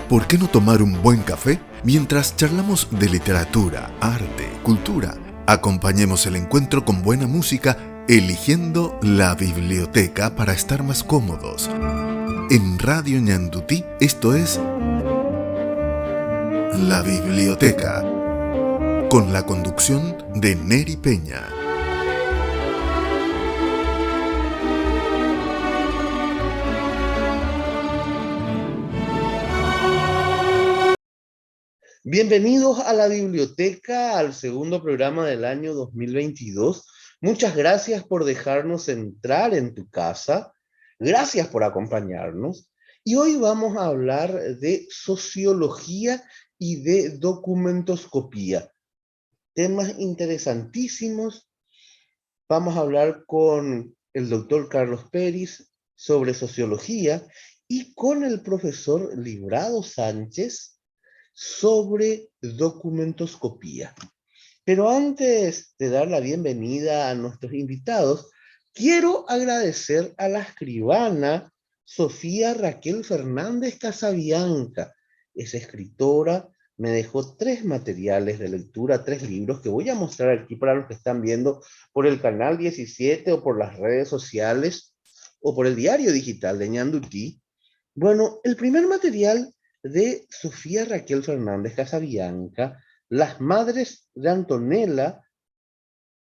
¿Por qué no tomar un buen café mientras charlamos de literatura, arte, cultura? Acompañemos el encuentro con buena música, eligiendo la biblioteca para estar más cómodos. En Radio Ñandutí, esto es La Biblioteca, con la conducción de Neri Peña. Bienvenidos a la biblioteca, al segundo programa del año 2022. Muchas gracias por dejarnos entrar en tu casa. Gracias por acompañarnos. Y hoy vamos a hablar de sociología y de documentoscopía. Temas interesantísimos. Vamos a hablar con el doctor Carlos Peris sobre sociología y con el profesor Librado Sánchez sobre documentoscopía. Pero antes de dar la bienvenida a nuestros invitados, quiero agradecer a la escribana Sofía Raquel Fernández Casabianca. Es escritora, me dejó 3 materiales de lectura, 3 libros que voy a mostrar aquí para los que están viendo por el canal 17 o por las redes sociales o por el diario digital de Ñandutí. Bueno, el primer material de Sofía Raquel Fernández Casabianca, Las Madres de Antonella.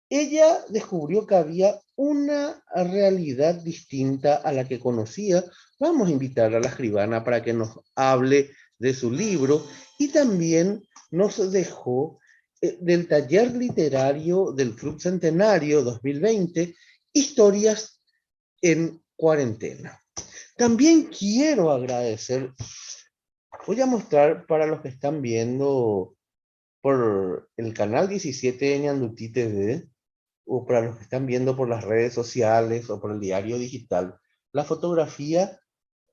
Ella descubrió que había una realidad distinta a la que conocía. Vamos a invitar a la escribana para que nos hable de su libro y también nos dejó del taller literario del Club Centenario 2020, Historias en Cuarentena. También quiero agradecer. Voy a mostrar para los que están viendo por el canal 17 de Ñandutí TV o para los que están viendo por las redes sociales o por el diario digital, la fotografía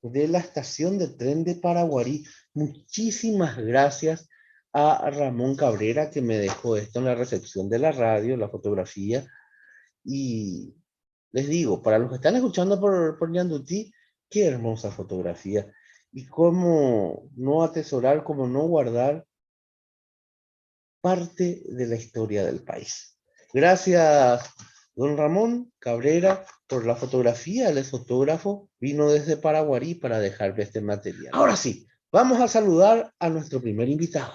de la estación de tren de Paraguarí. Muchísimas gracias a Ramón Cabrera que me dejó esto en la recepción de la radio, la fotografía. Y les digo, para los que están escuchando por Ñandutí, qué hermosa fotografía. Y cómo no atesorar, cómo no guardar parte de la historia del país. Gracias, don Ramón Cabrera, por la fotografía. Él es fotógrafo, vino desde Paraguarí para dejarme este material. Ahora sí, vamos a saludar a nuestro primer invitado.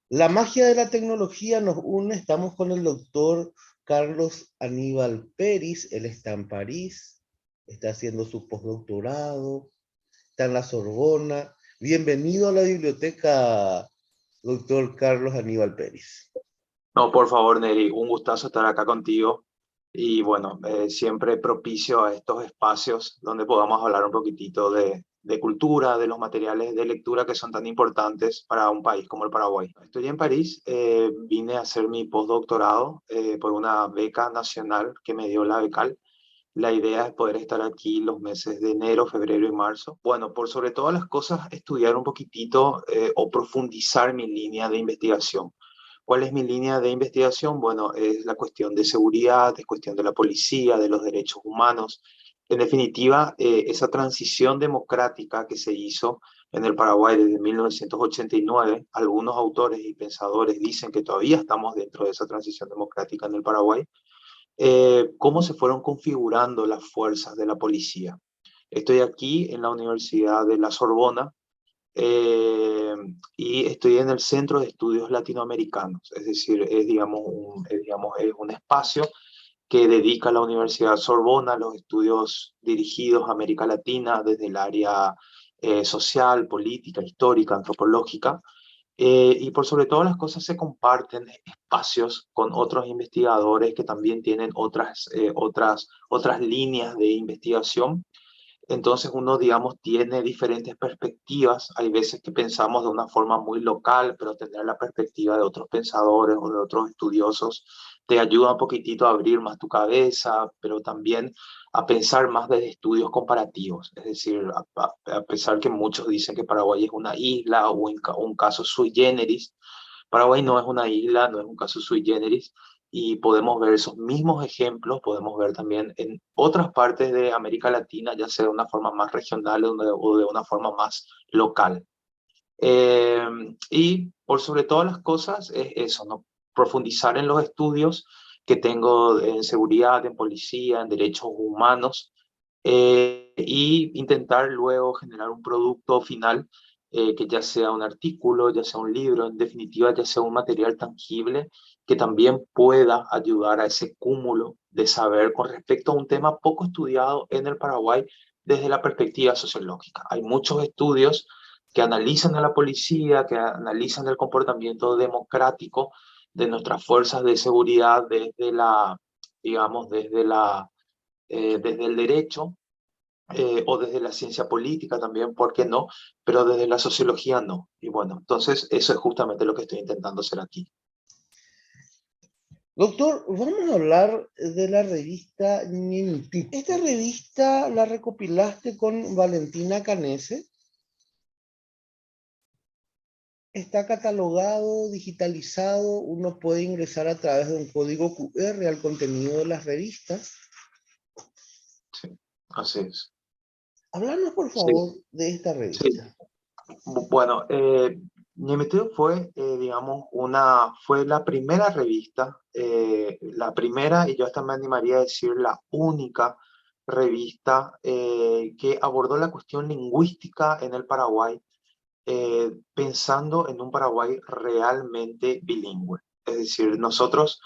La magia de la tecnología nos une. Estamos con el doctor Carlos Aníbal Peris. Él está en París, está haciendo su postdoctorado, está en la Sorbona. Bienvenido a la biblioteca, doctor Carlos Aníbal Peris. No, por favor, Neri, un gustazo estar acá contigo y bueno, siempre propicio a estos espacios donde podamos hablar un poquitito de cultura, de los materiales de lectura que son tan importantes para un país como el Paraguay. Estoy en París, vine a hacer mi postdoctorado por una beca nacional que me dio la Becal. La idea es poder estar aquí los meses de enero, febrero y marzo. Bueno, por sobre todas las cosas, estudiar un poquitito o profundizar mi línea de investigación. ¿Cuál es mi línea de investigación? Bueno, es la cuestión de seguridad, es cuestión de la policía, de los derechos humanos. En definitiva, esa transición democrática que se hizo en el Paraguay desde 1989, algunos autores y pensadores dicen que todavía estamos dentro de esa transición democrática en el Paraguay. Cómo se fueron configurando las fuerzas de la policía. Estoy aquí en la Universidad de la Sorbona y estoy en el Centro de Estudios Latinoamericanos, es decir, es un espacio que dedica la Universidad Sorbona a los estudios dirigidos a América Latina desde el área social, política, histórica, antropológica. Y por sobre todas las cosas se comparten espacios con otros investigadores que también tienen otras líneas de investigación. Entonces uno, digamos, tiene diferentes perspectivas. Hay veces que pensamos de una forma muy local, pero tener la perspectiva de otros pensadores o de otros estudiosos te ayuda un poquitito a abrir más tu cabeza, pero también a pensar más desde estudios comparativos. Es decir, a pesar que muchos dicen que Paraguay es una isla o un caso sui generis, Paraguay no es una isla, no es un caso sui generis. y podemos ver esos mismos ejemplos, podemos ver también en otras partes de América Latina, ya sea de una forma más regional o de una forma más local. Y por sobre todas las cosas es eso, ¿no? Profundizar en los estudios que tengo en seguridad, en policía, en derechos humanos, y intentar luego generar un producto final, que ya sea un artículo, ya sea un libro, en definitiva, ya sea un material tangible que también pueda ayudar a ese cúmulo de saber con respecto a un tema poco estudiado en el Paraguay desde la perspectiva sociológica. Hay muchos estudios que analizan a la policía, que analizan el comportamiento democrático de nuestras fuerzas de seguridad desde la, digamos, desde el derecho, o desde la ciencia política también, ¿por qué no? Pero desde la sociología no. Y bueno, entonces eso es justamente lo que estoy intentando hacer aquí. Doctor, vamos a hablar de la revista Ñeniti. ¿Esta revista la recopilaste con Valentina Canese? Está catalogado, digitalizado, uno puede ingresar a través de un código QR al contenido de las revistas. Sí, así es. Háblanos, por Sí, favor, de esta sí. revista. Bueno, Ñemiteu fue, digamos, fue la primera revista, la primera, y yo hasta me animaría a decir la única revista, que abordó la cuestión lingüística en el Paraguay, pensando en un Paraguay realmente bilingüe. Es decir, nosotros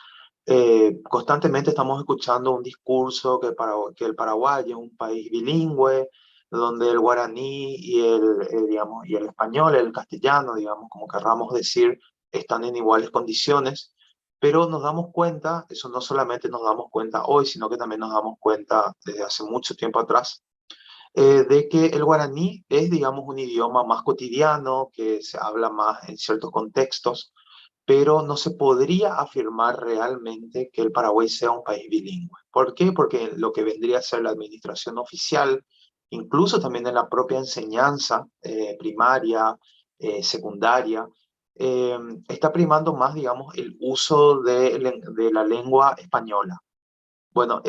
constantemente estamos escuchando un discurso que el Paraguay es un país bilingüe, donde el guaraní digamos, y el español, el castellano, digamos, como querramos decir, están en iguales condiciones, pero nos damos cuenta, eso no solamente nos damos cuenta hoy, sino que también nos damos cuenta desde hace mucho tiempo atrás, de que el guaraní es, digamos, un idioma más cotidiano, que se habla más en ciertos contextos, pero no se podría afirmar realmente que el Paraguay sea un país bilingüe. ¿Por qué? Porque lo que vendría a ser la administración oficial, incluso también en la propia enseñanza primaria, secundaria, está primando más, digamos, el uso de la lengua española. Bueno,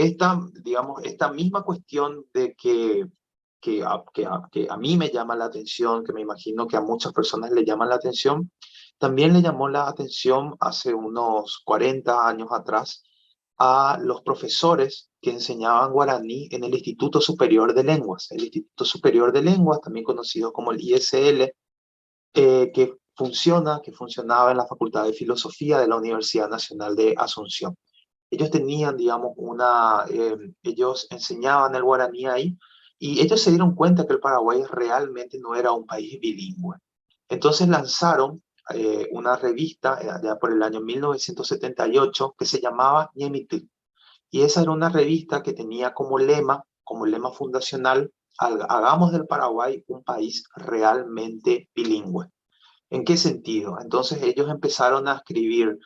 digamos, esta misma cuestión de que a mí me llama la atención, que me imagino que a muchas personas le llama la atención, también le llamó la atención hace unos 40 años atrás a los profesores que enseñaban guaraní en el Instituto Superior de Lenguas. El Instituto Superior de Lenguas, también conocido como el ISL, que funcionaba en la Facultad de Filosofía de la Universidad Nacional de Asunción. Ellos tenían, digamos, ellos enseñaban el guaraní ahí, y ellos se dieron cuenta que el Paraguay realmente no era un país bilingüe. Entonces lanzaron una revista allá por el año 1978 que se llamaba Ñemitú. Y esa era una revista que tenía como lema fundacional, hagamos del Paraguay un país realmente bilingüe. ¿En qué sentido? Entonces ellos empezaron a escribir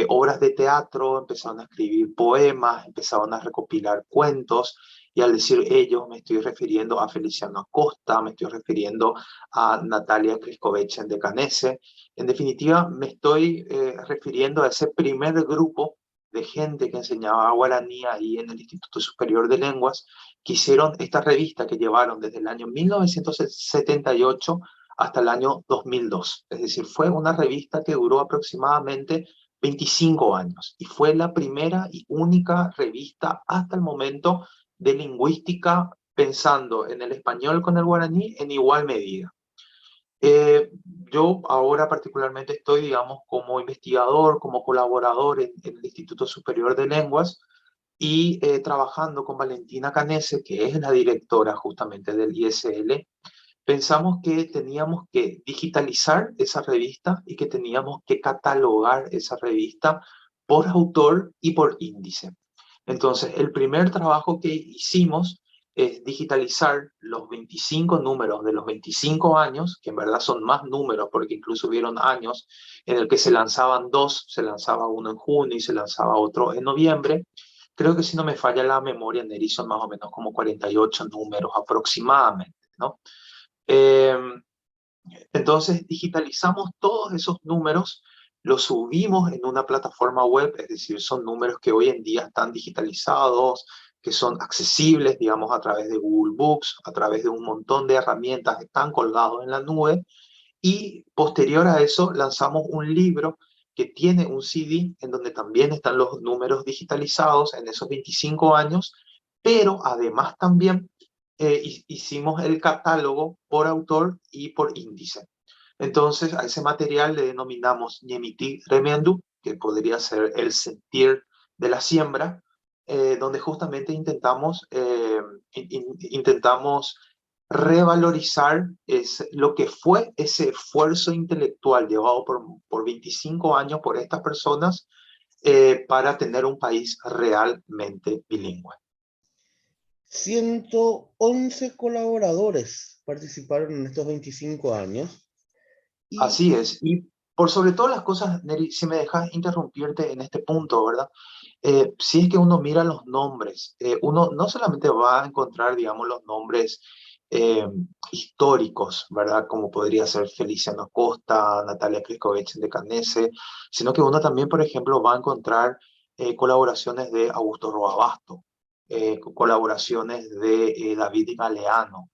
obras de teatro, empezaron a escribir poemas, empezaron a recopilar cuentos, y al decir ellos me estoy refiriendo a Feliciano Acosta, me estoy refiriendo a Natalia Criscovechen de Canese. En definitiva, me estoy refiriendo a ese primer grupo de gente que enseñaba guaraní ahí en el Instituto Superior de Lenguas, que hicieron esta revista que llevaron desde el año 1978 hasta el año 2002. Es decir, fue una revista que duró aproximadamente 25 años y fue la primera y única revista hasta el momento de lingüística pensando en el español con el guaraní en igual medida. Yo ahora particularmente estoy, digamos, como investigador, como colaborador en el Instituto Superior de Lenguas, y trabajando con Valentina Canese, que es la directora justamente del ISL. Pensamos que teníamos que digitalizar esa revista y que teníamos que catalogar esa revista por autor y por índice. Entonces, el primer trabajo que hicimos es digitalizar los 25 números de los 25 años, que en verdad son más números porque incluso hubieron años en el que se lanzaban dos, se lanzaba uno en junio y se lanzaba otro en noviembre. Creo que si no me falla la memoria, Neri, son más o menos como 48 números aproximadamente, ¿no? Eh, entonces digitalizamos todos esos números lo subimos en una plataforma web, es decir, son números que hoy en día están digitalizados, que son accesibles, digamos, a través de Google Books, a través de un montón de herramientas que están colgados en la nube. Y posterior a eso lanzamos un libro que tiene un CD en donde también están los números digitalizados en esos 25 años, pero además también hicimos el catálogo por autor y por índice. Entonces a ese material le denominamos Ñemití Remendu, que podría ser el sentir de la siembra, donde justamente intentamos revalorizar lo que fue ese esfuerzo intelectual llevado por 25 años por estas personas para tener un país realmente bilingüe. 111 colaboradores participaron en estos 25 años. Así es. Y por sobre todas las cosas, Neri, si me dejas interrumpirte en este punto, ¿verdad? Si es que uno mira los nombres, uno no solamente va a encontrar, digamos, los nombres eh, históricos, ¿verdad? Como podría ser Feliciano Costa, Natalia Kriskovich de Canese, sino que uno también, por ejemplo, va a encontrar colaboraciones de Augusto Roabasto, colaboraciones de David Galeano,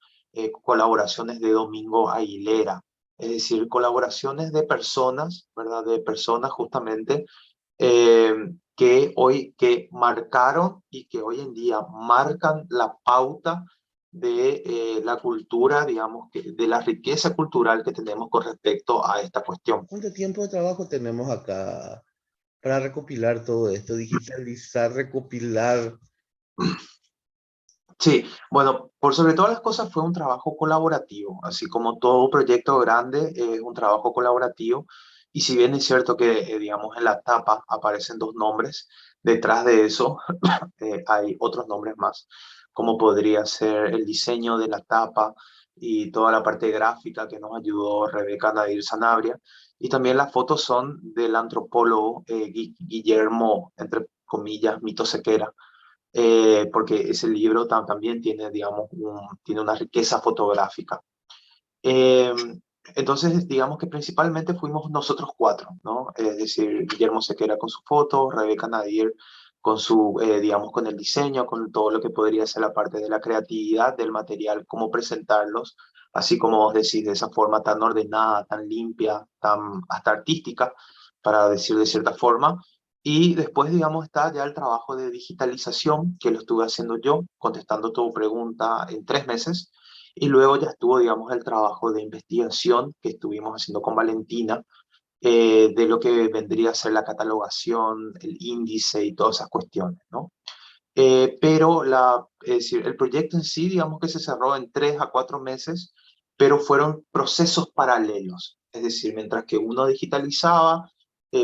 colaboraciones de Domingo Aguilera, es decir, colaboraciones de personas, ¿verdad? De personas justamente eh, que marcaron y que hoy en día marcan la pauta de la cultura, digamos, de la riqueza cultural que tenemos con respecto a esta cuestión. ¿Cuánto tiempo de trabajo tenemos acá para recopilar todo esto, digitalizar, recopilar? Sí, bueno, por sobre todas las cosas fue un trabajo colaborativo, así como todo proyecto grande es un trabajo colaborativo. Y si bien es cierto que, digamos, en la tapa aparecen dos nombres, detrás de eso hay otros nombres más, como podría ser el diseño de la tapa y toda la parte gráfica que nos ayudó Rebeca Nadir Sanabria. Y también las fotos son del antropólogo Guillermo, entre comillas, Mito Sequera, porque ese libro también tiene, digamos, tiene una riqueza fotográfica. Eh, entonces, digamos que principalmente fuimos nosotros cuatro, ¿no? Es decir, Guillermo Sequera con su foto, Rebeca Nadir con su, digamos, con el diseño, con todo lo que podría ser la parte de la creatividad del material, cómo presentarlos, así como vos decís, de esa forma tan ordenada, tan limpia, tan hasta artística, para decir de cierta forma. Y después, digamos, está ya el trabajo de digitalización, que lo estuve haciendo yo, contestando tu pregunta en 3 meses. Y luego ya estuvo, digamos, el trabajo de investigación que estuvimos haciendo con Valentina, de lo que vendría a ser la catalogación, el índice y todas esas cuestiones, ¿no? Pero es decir, el proyecto en sí, digamos que se cerró en 3 a 4 meses, pero fueron procesos paralelos. Es decir, mientras que uno digitalizaba,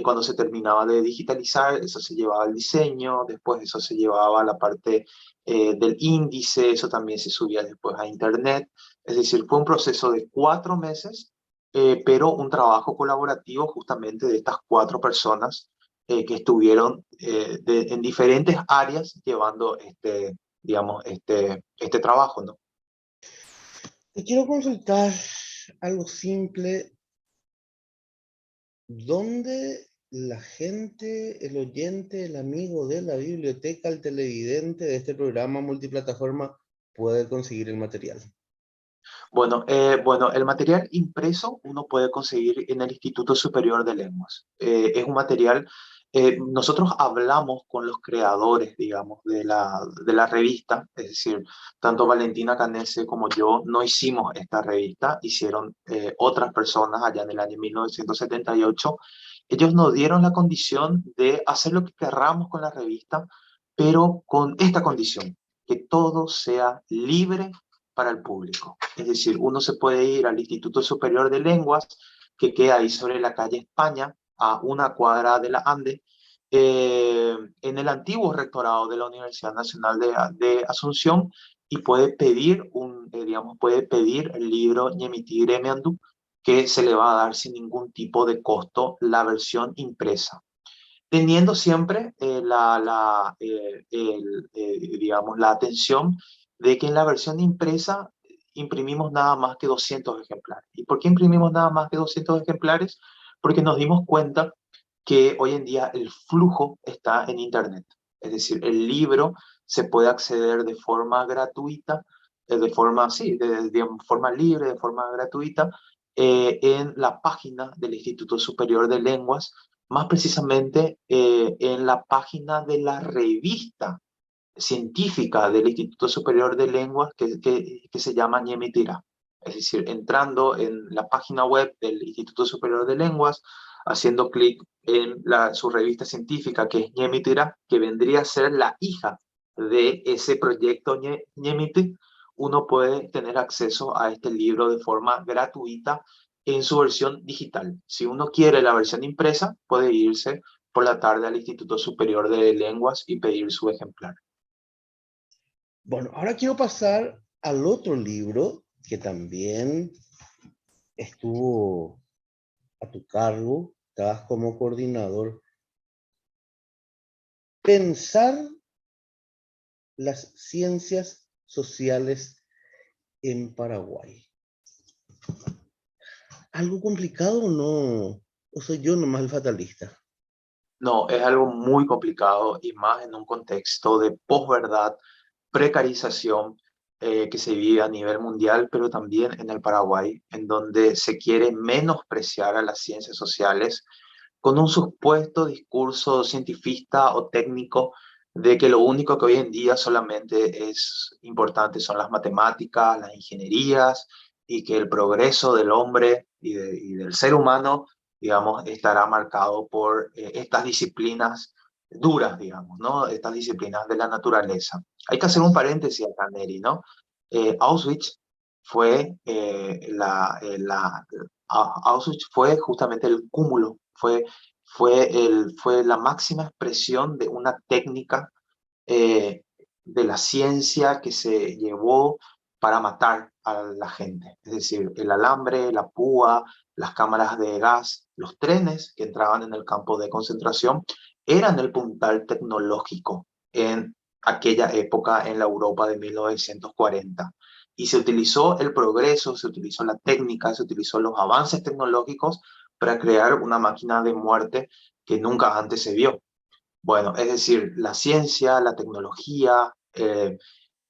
cuando se terminaba de digitalizar, eso se llevaba al diseño, después eso se llevaba a la parte del índice, eso también se subía después a internet. Es decir, fue un proceso de 4 meses, pero un trabajo colaborativo justamente de estas 4 personas que estuvieron en diferentes áreas llevando digamos, este trabajo, ¿no? Te quiero consultar algo simple. ¿Dónde la gente, el oyente, el amigo de la biblioteca, el televidente de este programa multiplataforma puede conseguir el material? Bueno, el material impreso uno puede conseguir en el Instituto Superior de Lenguas. Es un material, nosotros hablamos con los creadores, digamos, de la revista, es decir, tanto Valentina Canese como yo no hicimos esta revista, hicieron otras personas allá en el año 1978. Ellos nos dieron la condición de hacer lo que querramos con la revista, pero con esta condición, que todo sea libre para el público. Es decir, uno se puede ir al Instituto Superior de Lenguas, que queda ahí sobre la calle España, a una cuadra de la Ande, en el antiguo rectorado de la Universidad Nacional de Asunción, y puede pedir, digamos, puede pedir el libro Ñemití Gremiandu, que se le va a dar sin ningún tipo de costo la versión impresa, teniendo siempre digamos, la atención de que en la versión impresa imprimimos nada más que 200 ejemplares. ¿Y por qué imprimimos nada más que 200 ejemplares? Porque nos dimos cuenta que hoy en día el flujo está en Internet. Es decir, el libro se puede acceder de forma gratuita, de forma libre, de forma gratuita, en la página del Instituto Superior de Lenguas, más precisamente en la página de la revista científica del Instituto Superior de Lenguas que se llama Ñemitira. Es decir, entrando en la página web del Instituto Superior de Lenguas, haciendo clic en su revista científica que es Ñemitira, que vendría a ser la hija de ese proyecto Ñemiti, uno puede tener acceso a este libro de forma gratuita en su versión digital. Si uno quiere la versión impresa, puede irse por la tarde al Instituto Superior de Lenguas y pedir su ejemplar. Bueno, ahora quiero pasar al otro libro que también estuvo a tu cargo, estabas como coordinador. Pensar las ciencias sociales en Paraguay. ¿Algo complicado o no? ¿O soy yo nomás el fatalista? No, es algo muy complicado y más en un contexto de posverdad, precarización que se vive a nivel mundial, pero también en el Paraguay, en donde se quiere menospreciar a las ciencias sociales con un supuesto discurso cientifista o técnico de que lo único que hoy en día solamente es importante son las matemáticas, las ingenierías, y que el progreso del hombre y del ser humano, digamos, estará marcado por estas disciplinas duras, digamos, ¿no? Estas disciplinas de la naturaleza. Hay que hacer un paréntesis acá, Neri, ¿no? Auschwitz fue, Auschwitz fue justamente el cúmulo, fue la máxima expresión de una técnica eh, de la ciencia que se llevó para matar a la gente. Es decir, el alambre, la púa, las cámaras de gas, los trenes que entraban en el campo de concentración, eran el puntal tecnológico en aquella época en la Europa de 1940. Y se utilizó el progreso, se utilizó la técnica, se utilizó los avances tecnológicos para crear una máquina de muerte que nunca antes se vio. Bueno, es decir, la ciencia, la tecnología,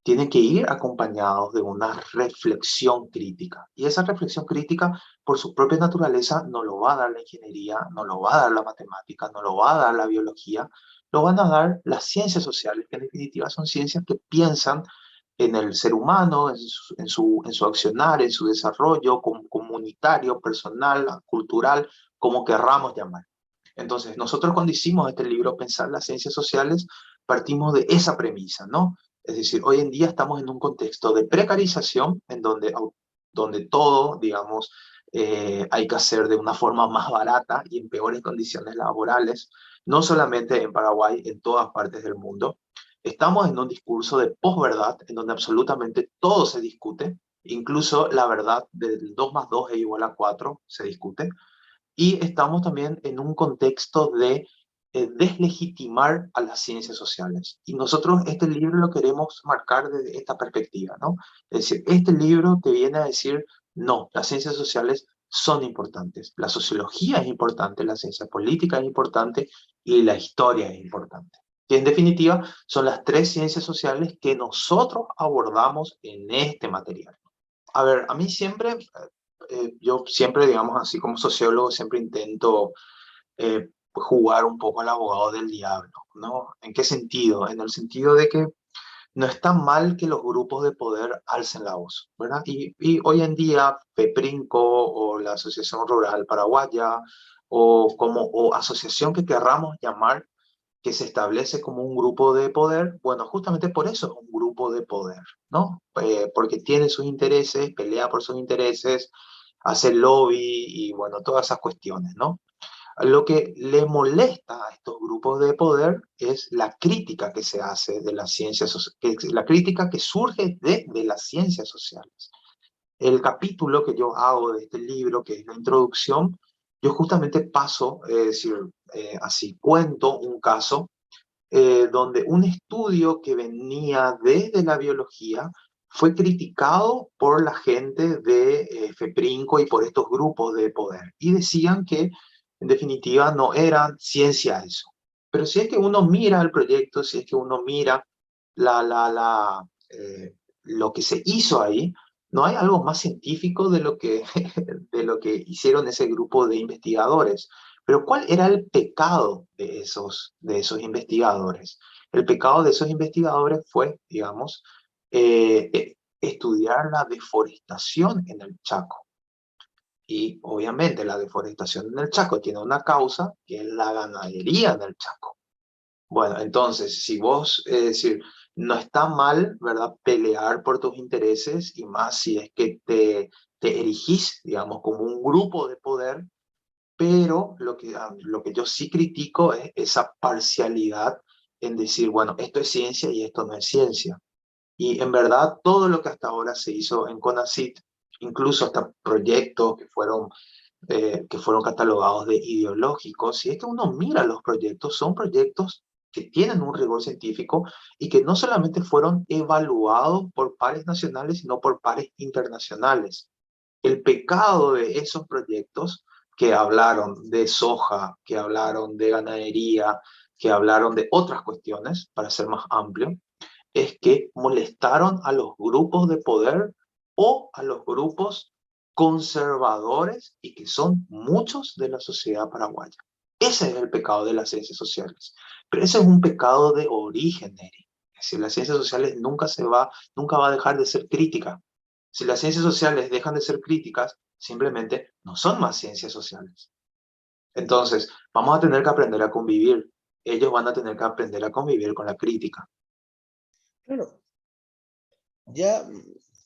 tienen que ir acompañados de una reflexión crítica. Y esa reflexión crítica, por su propia naturaleza, no lo va a dar la ingeniería, no lo va a dar la matemática, no lo va a dar la biología, lo van a dar las ciencias sociales, que en definitiva son ciencias que piensan en el ser humano, en su accionar, en su desarrollo comunitario, personal, cultural, como querramos llamar. Entonces, nosotros cuando hicimos este libro, Pensar las ciencias sociales, partimos de esa premisa, ¿no? Es decir, hoy en día estamos en un contexto de precarización en donde todo, digamos, hay que hacer de una forma más barata y en peores condiciones laborales, no solamente en Paraguay, en todas partes del mundo. Estamos en un discurso de posverdad en donde absolutamente todo se discute, incluso la verdad del 2 más 2 es igual a 4 se discute. Y estamos también en un contexto de deslegitimar a las ciencias sociales. Y nosotros este libro lo queremos marcar desde esta perspectiva, ¿no? Es decir, este libro te viene a decir, no, las ciencias sociales son importantes, la sociología es importante, la ciencia política es importante y la historia es importante. Que en definitiva son las tres ciencias sociales que nosotros abordamos en este material. A ver, a mí siempre yo siempre, digamos así como sociólogo, siempre intento jugar un poco al abogado del diablo, ¿no? ¿En qué sentido? En el sentido de que no está mal que los grupos de poder alcen la voz, ¿verdad? Y hoy en día, FEPRINCO o la Asociación Rural Paraguaya o asociación que querramos llamar, que se establece como un grupo de poder, bueno, justamente por eso es un grupo de poder, ¿no? Porque tiene sus intereses, pelea por sus intereses, hace lobby y bueno, todas esas cuestiones, ¿no? Lo que le molesta a estos grupos de poder es la crítica que se hace de las ciencias, la crítica que surge de las ciencias sociales. El capítulo que yo hago de este libro, que es la introducción, yo justamente paso, es decir, así cuento un caso donde un estudio que venía desde la biología fue criticado por la gente de FEPRINCO y por estos grupos de poder. Y decían que en definitiva no era ciencia eso. Pero si es que uno mira el proyecto, si es que uno mira lo que se hizo ahí, no hay algo más científico de lo que, de lo que hicieron ese grupo de investigadores. Pero ¿cuál era el pecado de esos investigadores? El pecado de esos investigadores fue, digamos, estudiar la deforestación en el Chaco. Y obviamente la deforestación en el Chaco tiene una causa, que es la ganadería en el Chaco. Bueno, entonces, si vos, es decir, no está mal, ¿verdad?, pelear por tus intereses, y más si es que te erigís, digamos, como un grupo de poder, pero lo que yo sí critico es esa parcialidad en decir, bueno, esto es ciencia y esto no es ciencia. Y en verdad, todo lo que hasta ahora se hizo en CONACYT, incluso hasta proyectos que fueron catalogados de ideológicos, si es que uno mira los proyectos, son proyectos que tienen un rigor científico y que no solamente fueron evaluados por pares nacionales, sino por pares internacionales. El pecado de esos proyectos que hablaron de soja, que hablaron de ganadería, que hablaron de otras cuestiones, para ser más amplio, es que molestaron a los grupos de poder o a los grupos conservadores, y que son muchos de la sociedad paraguaya. Ese es el pecado de las ciencias sociales. Pero ese es un pecado de origen, Eri. Es decir, las ciencias sociales nunca va a dejar de ser crítica. Si las ciencias sociales dejan de ser críticas, simplemente no son más ciencias sociales. Entonces, vamos a tener que aprender a convivir. Ellos van a tener que aprender a convivir con la crítica. Claro, ya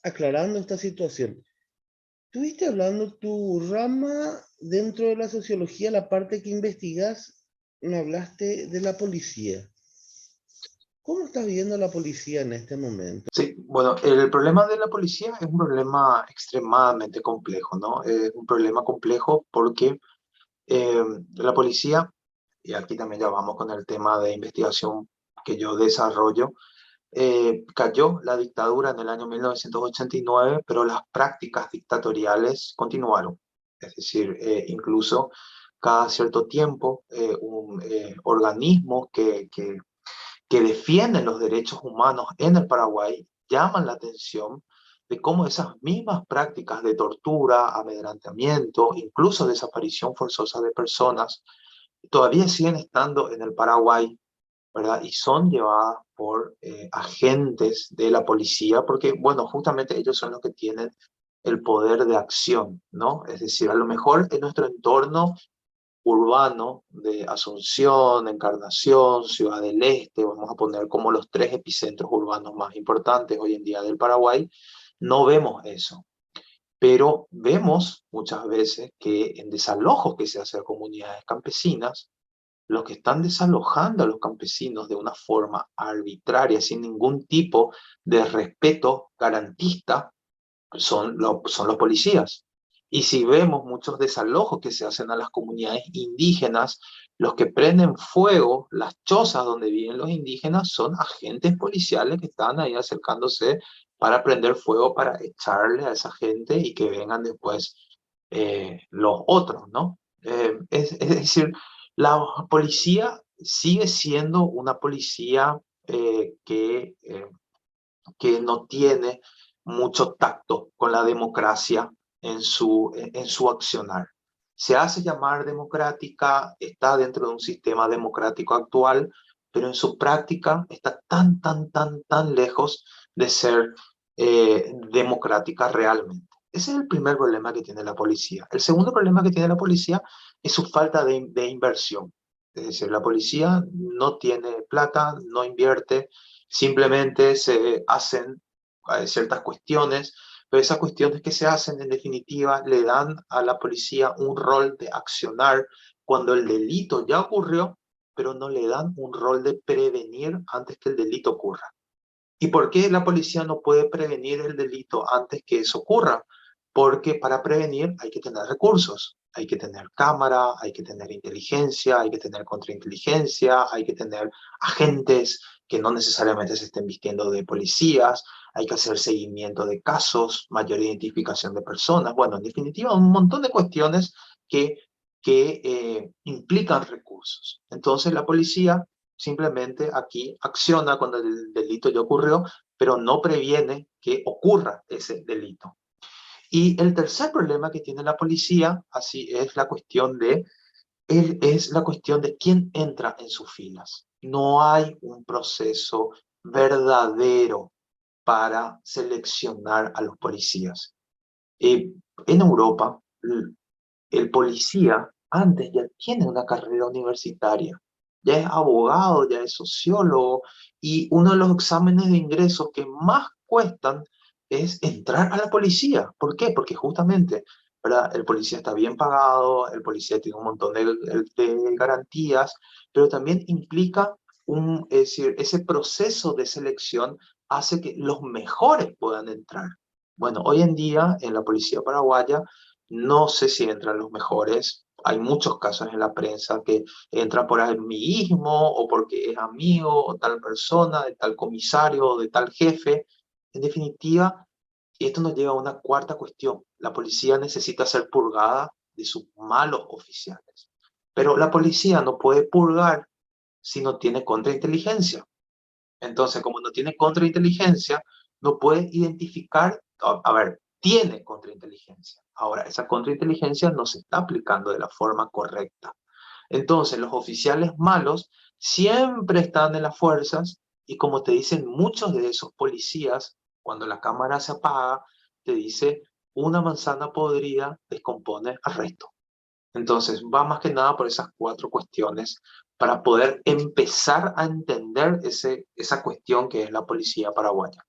aclarando esta situación, estuviste hablando tu rama dentro de la sociología, la parte que investigas, me hablaste de la policía. ¿Cómo estás viendo la policía en este momento? Sí, bueno, el problema de la policía es un problema extremadamente complejo, ¿no? Es un problema complejo porque la policía, y aquí también ya vamos con el tema de investigación que yo desarrollo, cayó la dictadura en el año 1989, pero las prácticas dictatoriales continuaron. Es decir, incluso cada cierto tiempo, organismos que defienden los derechos humanos en el Paraguay llaman la atención de cómo esas mismas prácticas de tortura, amedrentamiento, incluso desaparición forzosa de personas, todavía siguen estando en el Paraguay, ¿verdad? Y son llevadas por agentes de la policía, porque, bueno, justamente ellos son los que tienen el poder de acción, ¿no? Es decir, a lo mejor en nuestro entorno urbano de Asunción, Encarnación, Ciudad del Este, vamos a poner como los 3 epicentros urbanos más importantes hoy en día del Paraguay, no vemos eso. Pero vemos muchas veces que en desalojos que se hacen a comunidades campesinas, los que están desalojando a los campesinos de una forma arbitraria, sin ningún tipo de respeto garantista, son los policías. Y si vemos muchos desalojos que se hacen a las comunidades indígenas, los que prenden fuego las chozas donde viven los indígenas son agentes policiales que están ahí acercándose para prender fuego, para echarle a esa gente y que vengan después los otros, ¿no? Es decir, la policía sigue siendo una policía que no tiene mucho tacto con la democracia en su accionar. Se hace llamar democrática, está dentro de un sistema democrático actual, pero en su práctica está tan lejos de ser democrática realmente. Ese es el primer problema que tiene la policía. El segundo problema que tiene la policía es su falta de inversión. Es decir, la policía no tiene plata, no invierte, simplemente se hacen ciertas cuestiones, pero esas cuestiones que se hacen en definitiva le dan a la policía un rol de accionar cuando el delito ya ocurrió, pero no le dan un rol de prevenir antes que el delito ocurra. ¿Y por qué la policía no puede prevenir el delito antes que eso ocurra? Porque para prevenir hay que tener recursos, hay que tener cámara, hay que tener inteligencia, hay que tener contrainteligencia, hay que tener agentes que no necesariamente se estén vistiendo de policías, hay que hacer seguimiento de casos, mayor identificación de personas, bueno, en definitiva, un montón de cuestiones que que implican recursos. Entonces la policía simplemente aquí acciona cuando el delito ya ocurrió, pero no previene que ocurra ese delito. Y el tercer problema que tiene la policía, así es la cuestión de quién entra en sus filas. No hay un proceso verdadero para seleccionar a los policías. En Europa, el policía antes ya tiene una carrera universitaria, ya es abogado, ya es sociólogo, y uno de los exámenes de ingreso que más cuestan es entrar a la policía. ¿Por qué? Porque justamente, ¿verdad? El policía está bien pagado, el policía tiene un montón de garantías, pero también implica es decir, ese proceso de selección hace que los mejores puedan entrar. Bueno, hoy en día en la policía paraguaya no sé si entran los mejores. Hay muchos casos en la prensa que entran por amiguismo o porque es amigo o tal persona, de tal comisario o de tal jefe. En definitiva, y esto nos lleva a una cuarta cuestión. La policía necesita ser purgada de sus malos oficiales. Pero la policía no puede purgar si no tiene contrainteligencia. Entonces, como no tiene contrainteligencia, no puede identificar, a ver, tiene contrainteligencia. Ahora, esa contrainteligencia no se está aplicando de la forma correcta. Entonces, los oficiales malos siempre están en las fuerzas y como te dicen muchos de esos policías, cuando la cámara se apaga, te dice, una manzana podrida descompone al resto. Entonces, va más que nada por esas cuatro cuestiones para poder empezar a entender esa cuestión que es la policía paraguaya.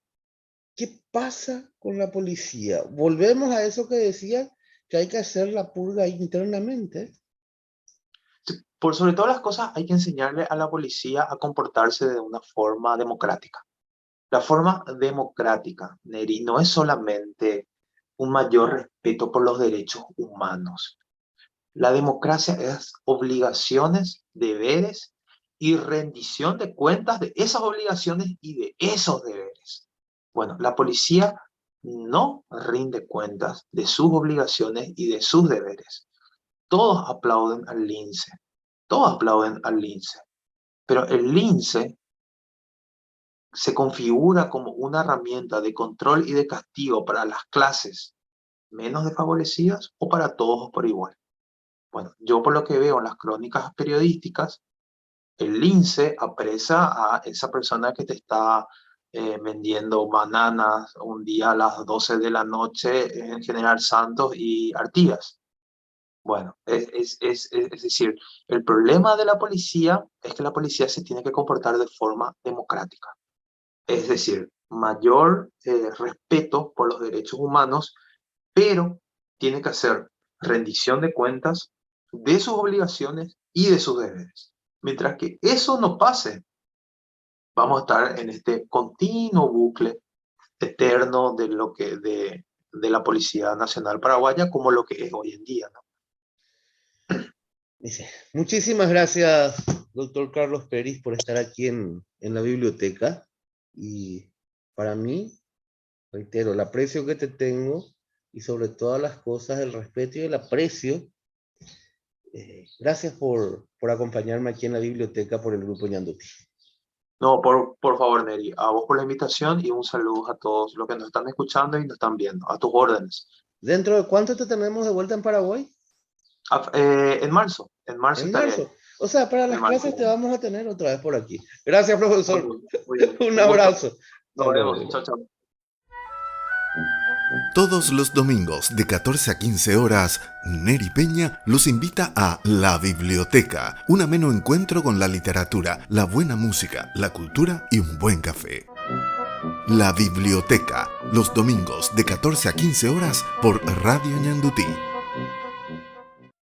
¿Qué pasa con la policía? Volvemos a eso que decía, que hay que hacer la purga internamente. Por sobre todas las cosas, hay que enseñarle a la policía a comportarse de una forma democrática. La forma democrática, Neri, no es solamente un mayor respeto por los derechos humanos. La democracia es obligaciones, deberes y rendición de cuentas de esas obligaciones y de esos deberes. Bueno, la policía no rinde cuentas de sus obligaciones y de sus deberes. Todos aplauden al lince, todos aplauden al lince, pero el lince se configura como una herramienta de control y de castigo para las clases menos desfavorecidas o para todos por igual. Bueno, yo por lo que veo en las crónicas periodísticas, el lince apresa a esa persona que te está vendiendo bananas un día a las 12 de la noche en General Santos y Artigas. Bueno, es decir, el problema de la policía es que la policía se tiene que comportar de forma democrática. Es decir, mayor respeto por los derechos humanos, pero tiene que hacer rendición de cuentas de sus obligaciones y de sus deberes. Mientras que eso no pase, vamos a estar en este continuo bucle eterno de la Policía Nacional Paraguaya como lo que es hoy en día, ¿no? Dice, muchísimas gracias, doctor Carlos Peris, por estar aquí en la biblioteca. Y para mí, reitero, el aprecio que te tengo y sobre todas las cosas, el respeto y el aprecio. Gracias por acompañarme aquí en la biblioteca por el Grupo Ñanduti. No, por favor, Neri, a vos por la invitación y un saludo a todos los que nos están escuchando y nos están viendo, a tus órdenes. ¿Dentro de cuánto te tenemos de vuelta en Paraguay? En marzo. En marzo. O sea, para las clases te vamos a tener otra vez por aquí. Gracias, profesor. Muy bien. Un abrazo. Nos vemos. Chao, chao. Todos los domingos de 14 a 15 horas, Neri Peña los invita a La Biblioteca, un ameno encuentro con la literatura, la buena música, la cultura y un buen café. La Biblioteca, los domingos de 14 a 15 horas por Radio Ñandutí.